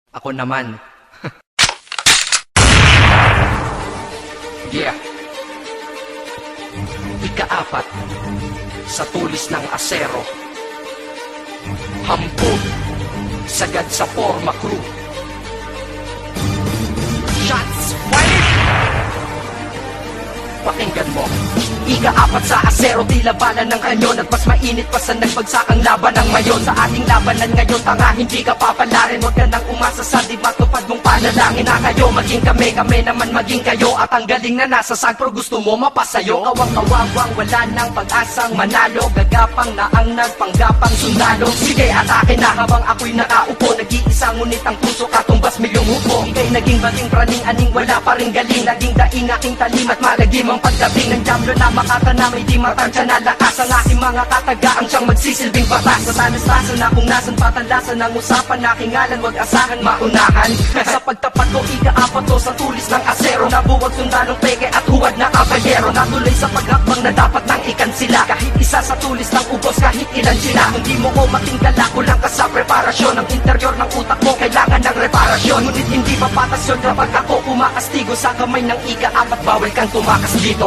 Ako naman. Yeah. Ika-4 sa tulis ng asero. Hampun sagad sa forma crew. Shots fired! Pakinggan mo. Ika-4 sa asero, di labanan ng kanyon. At mas mainit pa sa nagbagsakang laban ng mayon. Sa ating labanan ngayon, tanga hindi ka papalarin. Huwag ka nang umasa sa di matupad mong panalangin na kayo. Maging kami, kami naman maging kayo. At ang galing na nasa sagpro, gusto mo mapasayo. Kawang-kawawang, wala nang pag-asang manalo. Gagapang na ang nagpanggapang sundalo. Sige, atake na habang ako'y nakaupo. Nag-iisa ngunit ang puso katumbas milyong upo. Ika'y naging baging praning-aning, wala pa rin galing. Naging daing aking talim at malagim ang pagdabing ng jamblo na makata na may di matansya na lakas. Ang aking mga katagaan siyang magsisilbing batas. Sa tanastasan na kung nasan patalasan ng usapan, aking ngalan wag asahan maunahan. Sa pagtapat ko ika-4 to sa tulis ng asero. Nabuwag sundalong peke at huwad na kabayero. Natuloy sa paghakbang na dapat nang ikansila. Kahit isa sa tulis ng ubos, kahit ilan sila. Kung di mo ko matingkala, kulang ka sa preparasyon. Ang interior ng utak mo kailangan ng reparasyon. Ngunit hindi mapatas yun kapag ako kumakastigo sa kamay ng ika-4. Bawal kang tumakas dito.